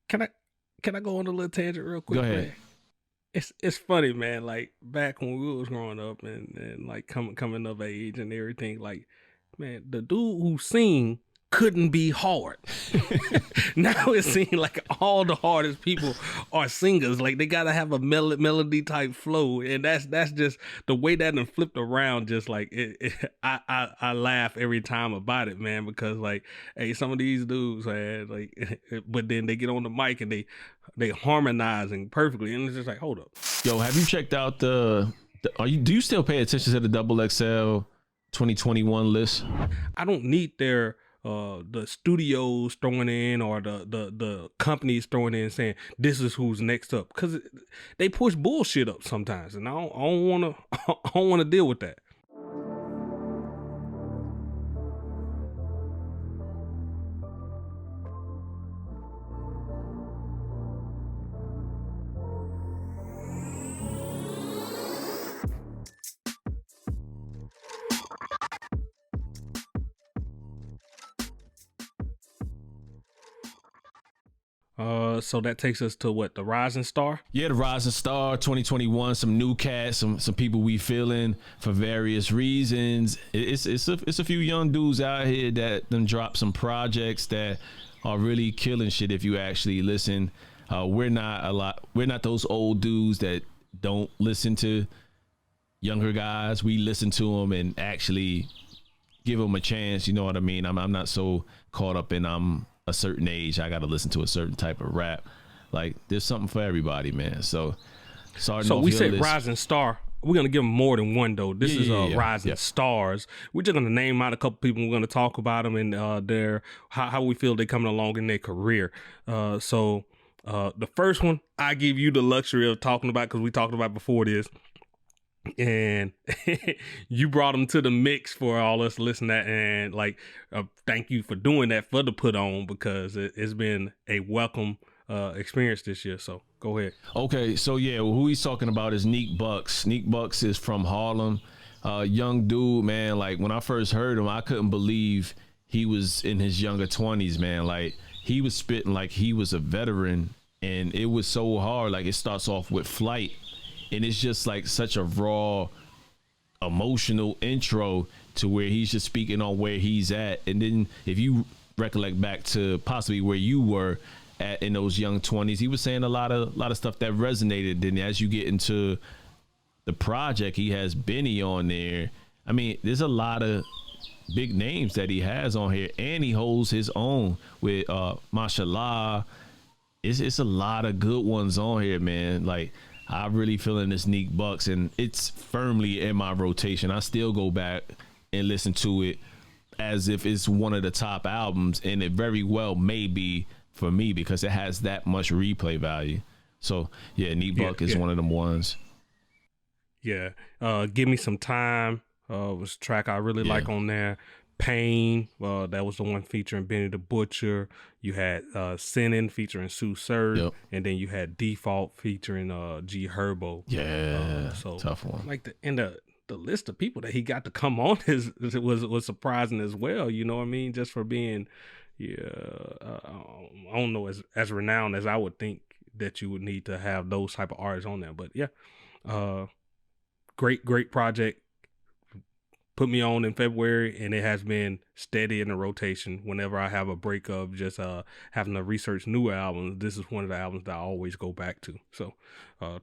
Can I can I go on a little tangent real Go quick, ahead. man? It's funny, man. Like back when we was growing up and like coming of age and everything, like man, the dude who sing couldn't be hard. Now it seems like all the hardest people are singers. Like they gotta have a melody type flow, and that's just the way that done flipped around. Just like I laugh every time about it, man, because like, hey, some of these dudes, man, like, but then they get on the mic and they harmonizing perfectly, and it's just like, hold up. Yo, have you checked out do you still pay attention to the Double XL 2021 list? I don't need the studios throwing in or the companies throwing in saying this is who's next up, because they push bullshit up sometimes, and I don't want to I don't want to deal with that. So that takes us to what, the Rising Star? Yeah, the Rising Star 2021, some new cats, some people we feeling for various reasons. It's a few young dudes out here that done drop some projects that are really killing shit if you actually listen. We're not those old dudes that don't listen to younger guys. We listen to them and actually give them a chance. You know what I mean? I'm not so caught up in a certain age, I got to listen to a certain type of rap. Like there's something for everybody, man. So sorry. So we said Rising Star. We're gonna give them more than one though. This is Rising Stars. We're just gonna name out a couple people. We're gonna talk about them and their how we feel they coming along in their career. So the first one I give you the luxury of talking about, because we talked about before this, and you brought them to the mix for all us listening at, and like thank you for doing that for the put on, because it's been a welcome experience this year. So go ahead. Okay, so yeah, who he's talking about is Neek Bucks. Neek Bucks is from Harlem. Young dude, man. Like when I first heard him, I couldn't believe he was in his younger 20s, man. Like he was spitting like he was a veteran, and it was so hard. Like it starts off with Flight, and it's just like such a raw, emotional intro to where he's just speaking on where he's at. And then if you recollect back to possibly where you were at in those young 20s, he was saying a lot of stuff that resonated. Then as you get into the project, he has Benny on there. I mean, there's a lot of big names that he has on here, and he holds his own with Mashallah. It's a lot of good ones on here, man. Like I'm really feeling this Neek Bucks, and it's firmly in my rotation. I still go back and listen to it as if it's one of the top albums, and it very well may be for me because it has that much replay value. So yeah, Neek Buck is one of them ones. Yeah. Give Me Some Time was a track I really like on there. Pain, that was the one featuring Benny the Butcher. You had Sinning featuring Sue Surf, and then you had Default featuring G Herbo. So tough one. Like the list of people that he got to come on was surprising as well. You know what I mean? Just for being, I don't know, as renowned as I would think that you would need to have those type of artists on there. But yeah, great project. Put me on in February, and it has been steady in the rotation. Whenever I have a break of just having to research new albums, this is one of the albums that I always go back to. So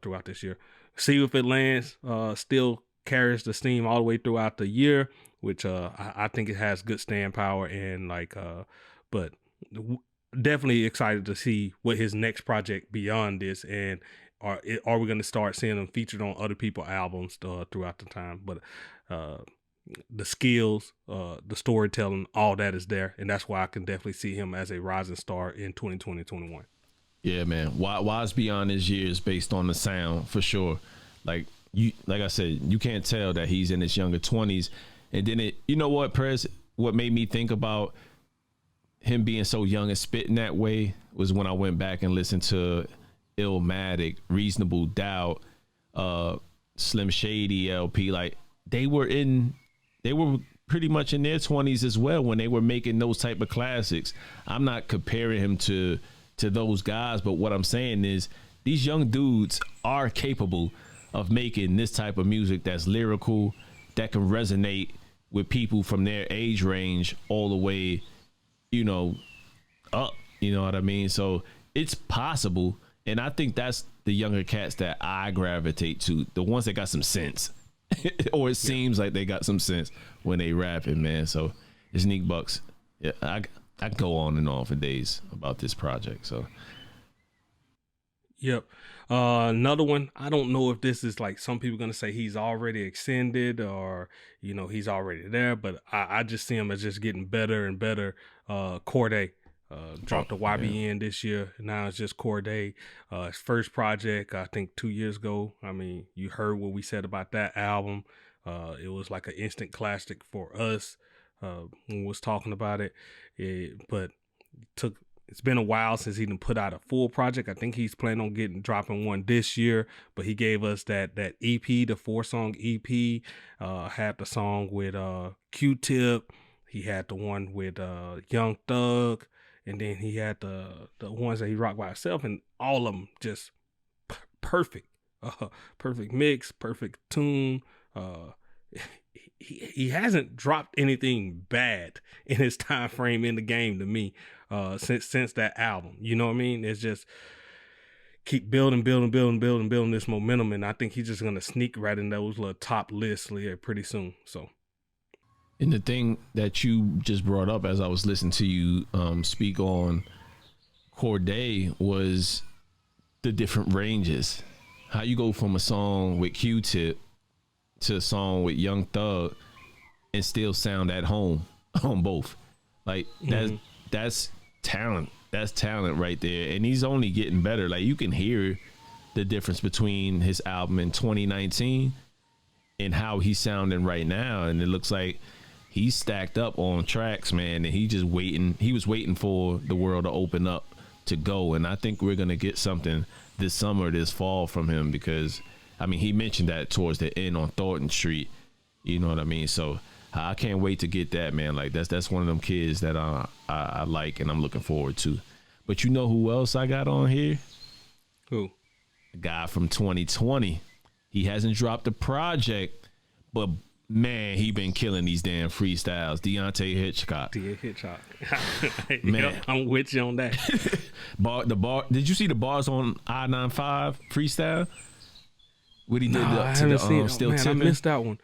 throughout this year, See If It Lands still carries the steam all the way throughout the year, which I think it has good staying power, and but definitely excited to see what his next project beyond this, and are we going to start seeing him featured on other people's albums throughout the time. But the skills, the storytelling, all that is there, and that's why I can definitely see him as a rising star in 2020-21. Yeah, man. Wise beyond his years based on the sound, for sure. Like I said, you can't tell that he's in his younger 20s. And then you know what, Perez, what made me think about him being so young and spitting that way was when I went back and listened to Illmatic, Reasonable Doubt, Slim Shady LP. Like they were pretty much in their 20s as well when they were making those type of classics. I'm not comparing him to to those guys. But what I'm saying is these young dudes are capable of making this type of music that's lyrical, that can resonate with people from their age range all the way, you know, up. You know what I mean? So it's possible. And I think that's the younger cats that I gravitate to, the ones that got some sense. Or it seems like they got some sense when they rapping, man. So it's Neek Bucks. Yeah, I can go on and on for days about this project. So Yep. Another one, I don't know if this is like some people gonna say he's already extended or, you know, he's already there, but I just see him as just getting better and better. Corday dropped a YBN this year. Now it's just Corday. His first project, I think 2 years ago. I mean, you heard what we said about that album. It was like an instant classic for us when we was talking about it. But it's been a while since he done put out a full project. I think he's planning on dropping one this year, but he gave us that EP, the 4-song EP. Had the song with Q-Tip. He had the one with Young Thug, and then he had the ones that he rocked by himself, and all of them just perfect. Perfect mix, perfect tune. He hasn't dropped anything bad in his time frame in the game to me since that album. You know what I mean? It's just keep building this momentum, and I think he's just gonna sneak right in those little top lists pretty soon. So, and the thing that you just brought up as I was listening to you speak on Corday was the different ranges. How you go from a song with Q-Tip to a song with Young Thug and still sound at home on both. Like that's talent. That's talent right there. And he's only getting better. Like you can hear the difference between his album in 2019 and how he's sounding right now. And it looks like he's stacked up on tracks, man. And he was waiting for the world to open up to go. And I think we're going to get something this summer, this fall from him, because I mean, he mentioned that towards the end on Thornton Street. You know what I mean? So I can't wait to get that, man. Like that's one of them kids that I like and I'm looking forward to. But you know who else I got on here? Who? A guy from 2020. He hasn't dropped a project, but man, he been killing these damn freestyles. Deante Hitchcock. Hitchcock. Man, yep, I'm with you on that. Did you see the bars on I-95 freestyle? What he did I to haven't the seen. Still Man, Tipping? I missed that one.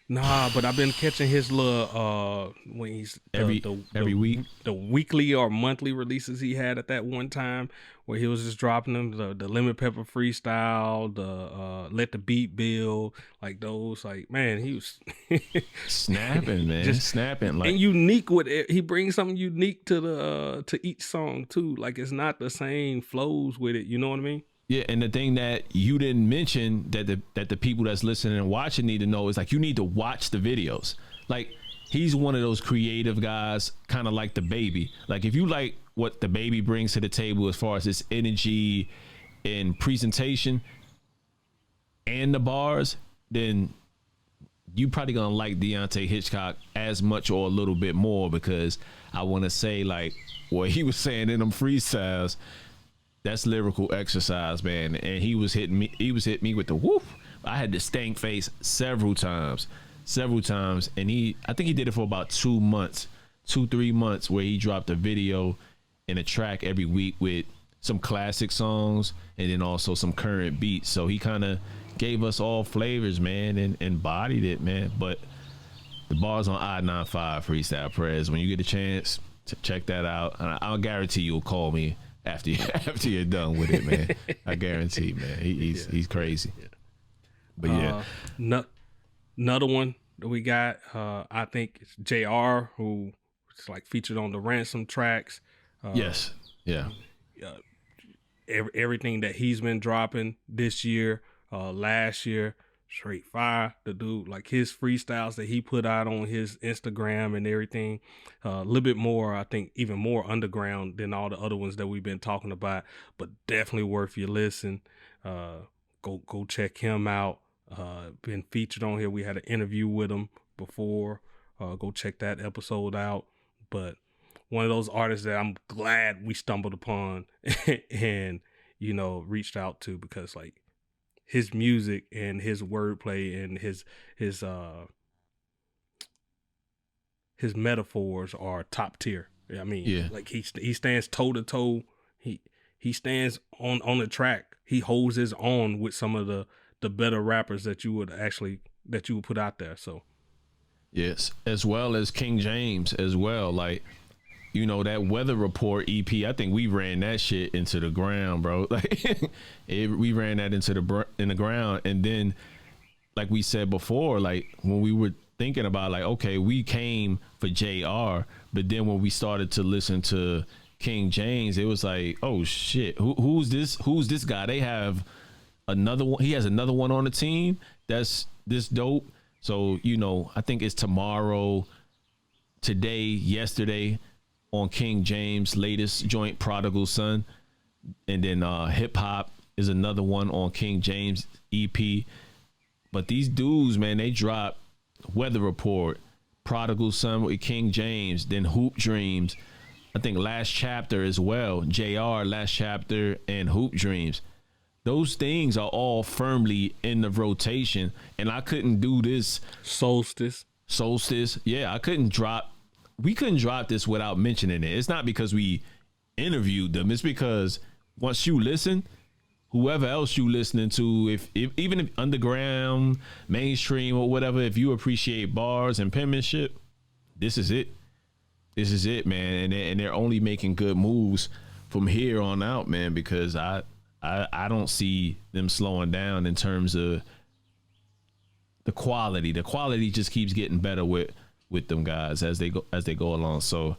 Nah, but I've been catching his little when he's every week, the weekly or monthly releases he had at that one time where he was just dropping them, the Lemon Pepper freestyle, the Let the Beat Build, like those. Like, man, he was snapping, man, just snapping, like, and unique with it. He brings something unique to the to each song too. Like it's not the same flows with it. You know what I mean? Yeah, and the thing that you didn't mention that the people that's listening and watching need to know is like you need to watch the videos. Like he's one of those creative guys, kind of like the Baby. Like if you like what the Baby brings to the table as far as his energy and presentation and the bars, then you probably gonna like Deante Hitchcock as much or a little bit more, because I want to say like what he was saying in them freestyles. That's lyrical exercise, man. And he was hitting me with the whoop. I had the stank face several times. And I think he did it for about 2 months, 3 months, where he dropped a video and a track every week with some classic songs and then also some current beats. So he kind of gave us all flavors, man, and embodied it, man. But the bars on I-95 freestyle press, when you get a chance to check that out, I'll guarantee you'll call me after you're done with it, man. I guarantee, man. He's crazy. Yeah. But yeah, another one that we got, I think it's JR, who is like featured on the Ransom tracks. Yes, yeah. Everything that he's been dropping this year, last year, straight fire. The dude, like his freestyles that he put out on his Instagram and everything, a little bit more, I think even more underground than all the other ones that we've been talking about, but definitely worth your listen. Go check him out. Been featured on here. We had an interview with him before. Go check that episode out. But one of those artists that I'm glad we stumbled upon and, you know, reached out to, because like his music and his wordplay and his metaphors are top tier. I mean, like he stands toe to toe. He stands on the track. He holds his own with some of the better rappers that you would put out there. So yes, as well as King James as well. Like, you know, that Weather Report EP, I think we ran that shit into the ground, bro. Like we ran that into the ground. And then, like we said before, like when we were thinking about like, okay, we came for JR, but then when we started to listen to King James, it was like, oh shit, who's this guy? They have another one. He has another one on the team that's this dope. So, you know, I think it's tomorrow, today, yesterday on King James' latest joint, Prodigal Son. And then Hip Hop is another one on King James EP. But these dudes, man, they drop Weather Report, Prodigal Son with King James, then Hoop Dreams. I think Last Chapter as well, JR, Last Chapter, and Hoop Dreams. Those things are all firmly in the rotation, and I couldn't do this. Solstice. Yeah, we couldn't drop this without mentioning it. It's not because we interviewed them. It's because once you listen, whoever else you listening to, even if underground, mainstream, or whatever, if you appreciate bars and penmanship, this is it. This is it, man. And they're only making good moves from here on out, man, because I don't see them slowing down in terms of the quality. The quality just keeps getting better with them guys as they go along. So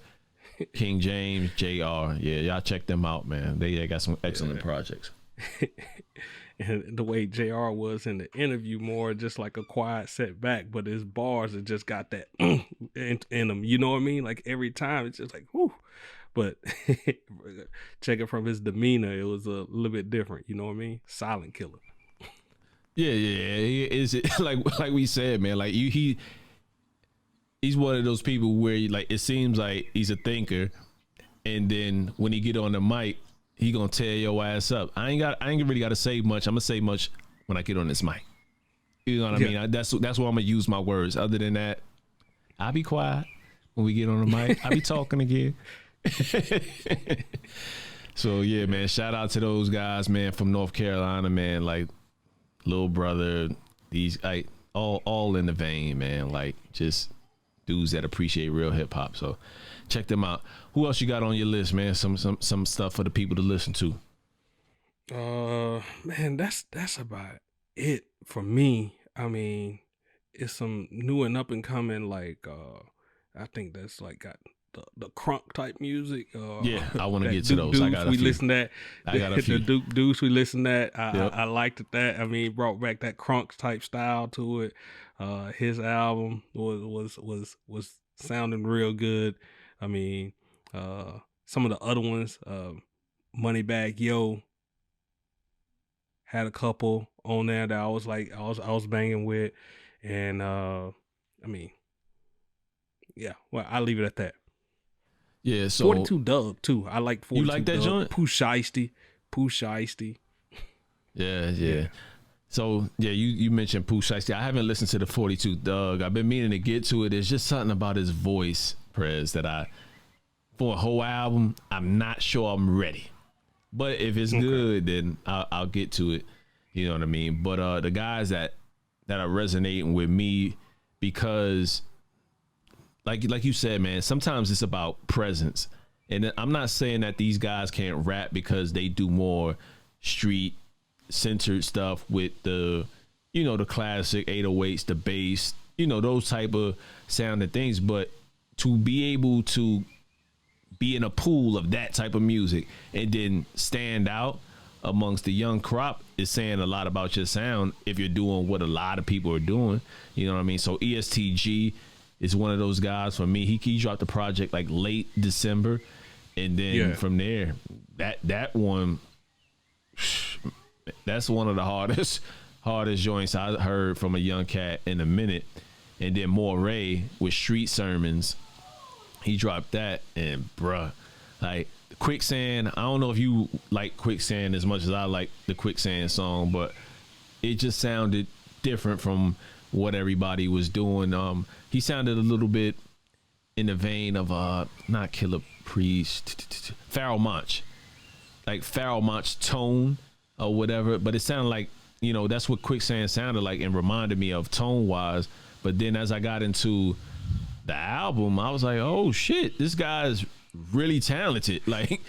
King James, JR, yeah, y'all check them out, man. They got some excellent projects. And the way JR was in the interview, more just like a quiet setback, but his bars have just got that in them. You know what I mean? Like every time it's just like, whoo. But check it from his demeanor, it was a little bit different. You know what I mean? Silent killer. Yeah. Is it like we said, man? Like he's one of those people where like it seems like he's a thinker, and then when he get on the mic, he gonna tear your ass up. I ain't really got to say much. I'm gonna say much when I get on this mic. You know what I mean? That's where I'm gonna use my words. Other than that, I'll be quiet when we get on the mic. I'll be talking again. So yeah, man, shout out to those guys, man, from North Carolina, man. Like Little Brother, these like all in the vein, man. Like just dudes that appreciate real hip hop. So check them out. Who else you got on your list, man? Some stuff for the people to listen to. Man, that's about it for me. I mean, it's some new and up and coming, like I think that's like got the crunk type music. Yeah, I want to get to those. I got a few. I got a few. The Deuce we listened to that. I liked that. I mean, brought back that crunk type style to it. His album was sounding real good. I mean, some of the other ones, Moneybag Yo had a couple on there that I was banging with, and I mean, yeah. Well, I'll leave it at that. Yeah, so 42 Dub too. I like 42 You like that Dub. joint? Pooh Shiesty. Yeah. So yeah, you mentioned Pooh Shiesty. I haven't listened to the 42 Doug. I've been meaning to get to it. There's just something about his voice, Prez, that for a whole album, I'm not sure I'm ready. But if it's good, then I'll get to it. You know what I mean? But the guys that are resonating with me, because like you said, man, sometimes it's about presence. And I'm not saying that these guys can't rap because they do more street centered stuff with the classic 808s, the bass, those type of sounding things. But to be able to be in a pool of that type of music and then stand out amongst the young crop is saying a lot about your sound if you're doing what a lot of people are doing. You know what I mean? So ESTG is one of those guys for me. He dropped the project like late December, and then from there, that one, that's one of the hardest joints I heard from a young cat in a minute. And then Moray with Street Sermons He dropped that, and bruh, like Quicksand. I don't know if you like Quicksand as much as I like the Quicksand song, but it just sounded different from what everybody was doing. He sounded a little bit in the vein of not Killer Priest, Pharoah Monch, like Pharoah Monch tone or whatever. But it sounded like, you know, that's what Quicksand sounded like and reminded me of tone wise. But then as I got into the album, I was like, oh shit, this guy's really talented. Like,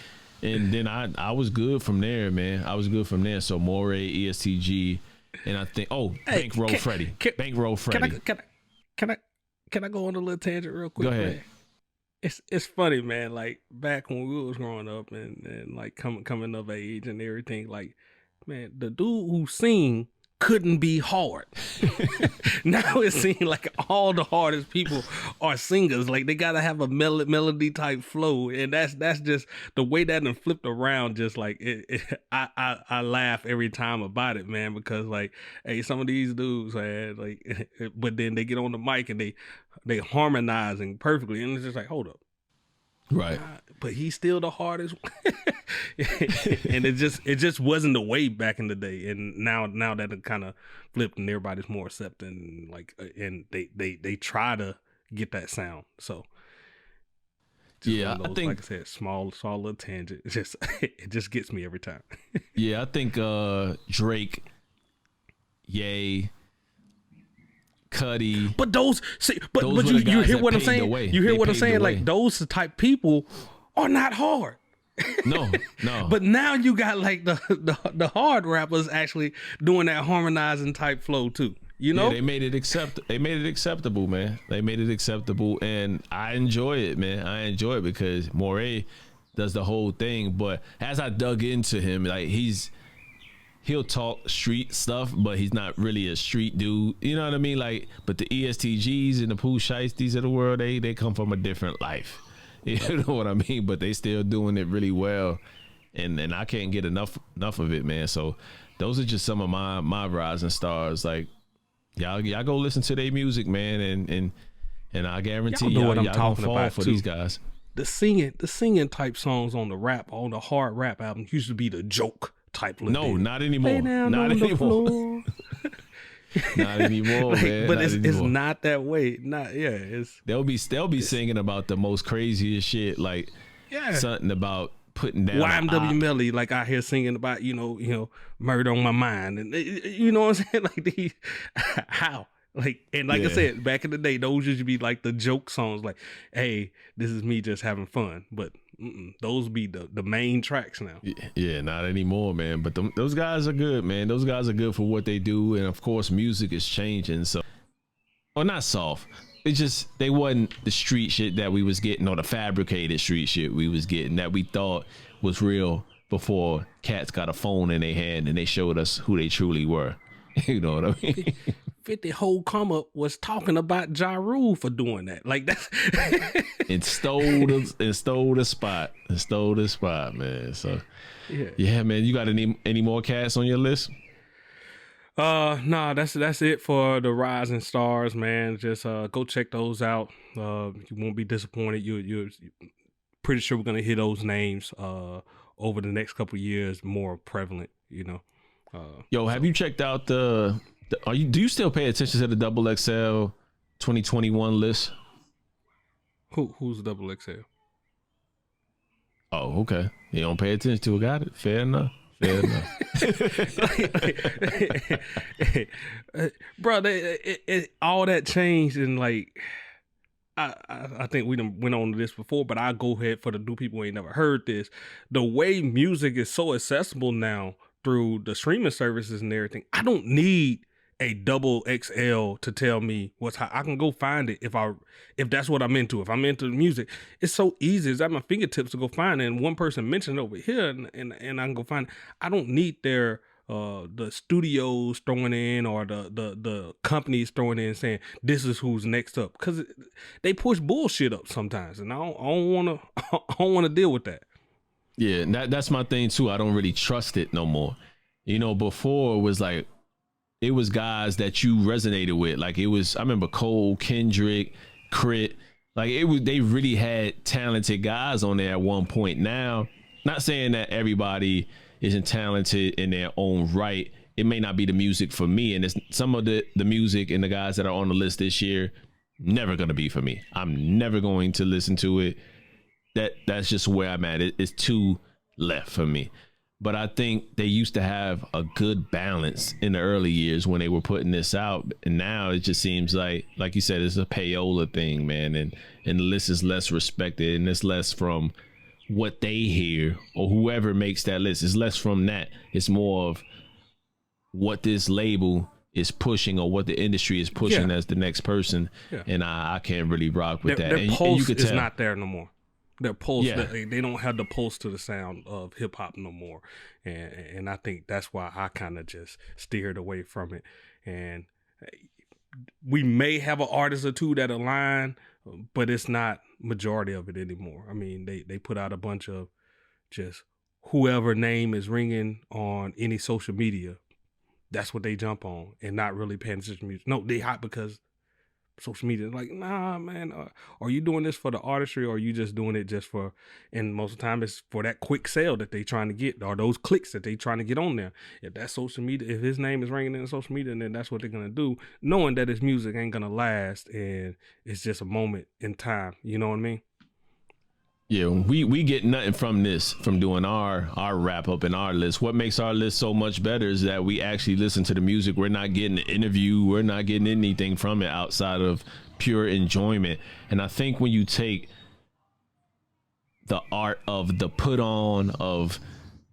and then I was good from there, man. I was good from there. So Moray, ESTG, and I think Bankroll Freddie. Bankroll Freddie. Can I go on a little tangent real quick? Go ahead. Man? It's funny, man. Like back when we was growing up and like coming of age and everything, like, man, the dude who sing couldn't be hard. Now it seems like all the hardest people are singers. Like they gotta have a melody type flow, and that's just the way that done flipped around. Just like I laugh every time about it, man, because like, hey, some of these dudes, man, like, but then they get on the mic and they harmonizing perfectly, and it's just like, hold up. Right. But he's still the hardest. And it just wasn't the way back in the day. And now that it kind of flipped and everybody's more accepting, like, and they try to get that sound. So yeah, those, I think, like I said, small little tangent. It just gets me every time. yeah, I think Drake, Ye, Cuddy. But you hear what I'm saying? You hear what I'm saying? Like those type people are not hard. No. But now you got like the hard rappers actually doing that harmonizing type flow too. You know, yeah, they made it acceptable, man. They made it acceptable, and I enjoy it, man. I enjoy it because Moray does the whole thing. But as I dug into him, like he'll talk street stuff, but he's not really a street dude. You know what I mean? Like, but the ESTGs and the Pooh Shiesties of the world, they come from a different life. You know what I mean? But they still doing it really well, and I can't get enough of it, man. So those are just some of my rising stars. Like, y'all go listen to their music, man, and I guarantee y'all gonna fall for these guys. The singing type songs on the hard rap albums used to be the joke type. No, not anymore. Not anymore. Not anymore, like, man. But it's not that way. They'll be singing about the most craziest shit, like something about putting down YMW Melly, like I hear singing about murder on my mind, and you know what I'm saying, like how. Like, and like I said, back in the day, those used to be like the joke songs, like, hey, this is me just having fun. But those be the main tracks now. Yeah, not anymore, man. But those guys are good, man. Those guys are good for what they do. And of course, music is changing. So, well, not soft. It just, they wasn't the street shit that we was getting, or the fabricated street shit we was getting that we thought was real before cats got a phone in their hand and they showed us who they truly were. You know what I mean? 50 whole come up was talking about Ja Rule for doing that. Like that's and stole the spot, man. So yeah, man. You got any more cats on your list? Nah, that's it for the rising stars, man. Just go check those out. You won't be disappointed. You're pretty sure we're gonna hear those names over the next couple of years more prevalent, you know. Yo, have you checked out do you still pay attention to the Double XL 2021 list? Who's Double XL? Oh, okay. You don't pay attention to it. Got it. Fair enough. Bro, all that changed, and like I think we done went on to this before, but I'll go ahead for the new people who ain't never heard this. The way music is so accessible now through the streaming services and everything, I don't need a Double XL to tell me what's hot. I can go find it if that's what I'm into. If I'm into music, it's so easy. It's at my fingertips to go find it. And one person mentioned it over here, and I can go find it. I don't need their the studios throwing in, or the companies throwing in saying this is who's next up, because they push bullshit up sometimes, and I don't want to deal with that. Yeah, that's my thing too. I don't really trust it no more. You know, before it was guys that you resonated with. Like I remember Cole, Kendrick, Crit, Like they really had talented guys on there at one point. Now, not saying that everybody isn't talented in their own right. It may not be the music for me, and it's some of the music and the guys that are on the list this year, never gonna be for me. I'm never going to listen to it. That's just where I'm at. It's too left for me. But I think they used to have a good balance in the early years when they were putting this out. And now it just seems like you said, it's a payola thing, man. And the list is less respected, and it's less from what they hear or whoever makes that list. It's less from that. It's more of what this label is pushing or what the industry is pushing as the next person. Yeah. And I can't really rock with that. Their pulse is not there no more. Their pulse, they don't have the pulse to the sound of hip hop no more, and I think that's why I kind of just steered away from it. And we may have an artist or two that align, but it's not majority of it anymore. I mean, they put out a bunch of just whoever name is ringing on any social media, that's what they jump on, and not really paying attention to music. No, they hot because social media. Like, nah, man, are you doing this for the artistry, or are you just doing it just for, and most of the time it's for that quick sale that they trying to get, or those clicks that they trying to get on there. If that's social media, if his name is ringing in social media, then that's what they're going to do, knowing that his music ain't going to last, and it's just a moment in time. You know what I mean? Yeah, we get nothing from this, from doing our wrap up and our list. What makes our list so much better is that we actually listen to the music. We're not getting an interview. We're not getting anything from it outside of pure enjoyment. And I think when you take the art of the put on of,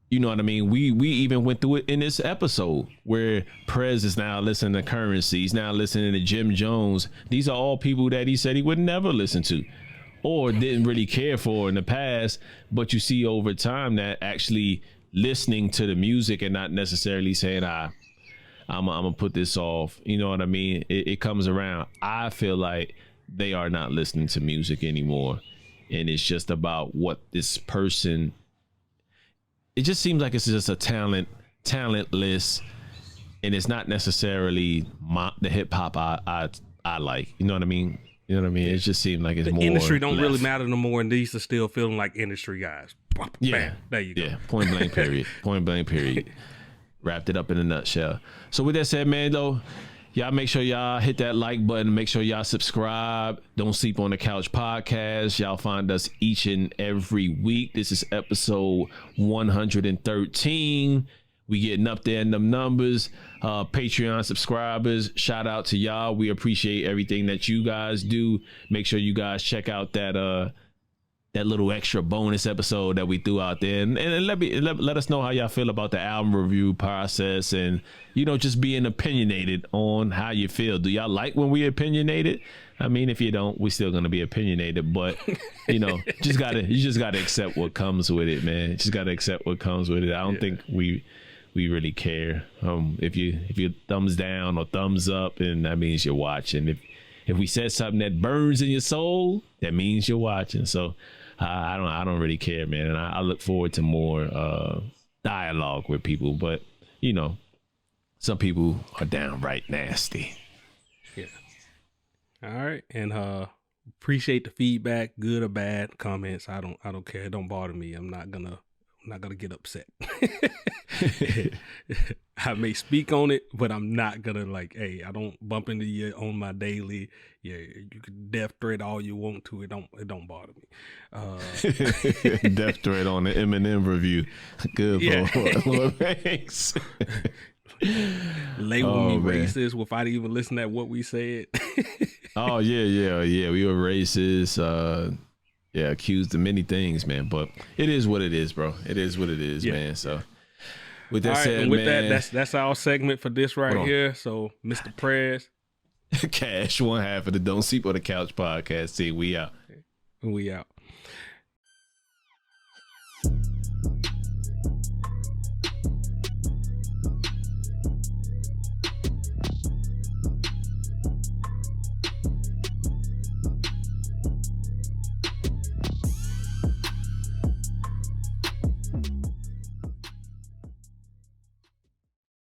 you know what I mean? We even went through it in this episode where Prez is now listening to Currency. He's now listening to Jim Jones. These are all people that he said he would never listen to or didn't really care for in the past, but you see over time that actually listening to the music and not necessarily saying, I'm gonna put this off. You know what I mean? It comes around. I feel like they are not listening to music anymore. And it's just about what this person, it just seems like it's just a talent list. And it's not necessarily the hip hop I like. You know what I mean? You know what I mean? It just seems like it's the more. Industry don't really matter no more, and these are still feeling like industry guys. Bam, yeah, there you go. Yeah, point blank period. Point blank period. Wrapped it up in a nutshell. So with that said, man, though, y'all make sure y'all hit that like button. Make sure y'all subscribe. Don't Sleep on the Couch podcast. Y'all find us each and every week. This is episode 113. We getting up there in them numbers. Patreon subscribers, shout out to y'all. We appreciate everything that you guys do. Make sure you guys check out that little extra bonus episode that we threw out there, and let us know how y'all feel about the album review process, and just being opinionated on how you feel. Do y'all like when we opinionated? I mean, if you don't, we're still gonna be opinionated, but you just gotta accept what comes with it, man. Just gotta accept what comes with it. I don't think we really care. If you thumbs down or thumbs up, and that means you're watching. If we said something that burns in your soul, that means you're watching. So I don't really care, man. And I look forward to more dialogue with people. But some people are downright nasty. Yeah. All right, and appreciate the feedback, good or bad comments. I don't care. It don't bother me. I'm not gonna get upset. I may speak on it, but I'm not gonna hey, I don't bump into you on my daily. Yeah, you can death threat all you want to. It don't bother me. Death threat on the Eminem review. Good, Lord. Thanks. Label me racist without even listening at what we said. Oh yeah. We were racist. Yeah, accused of many things, man. But it is what it is, bro. It is what it is, man. So with that said, and with man, that's our segment for this right here. So Mr. Prez. Cash, one half of the Don't Sleep on the Couch podcast. See, we out. We out.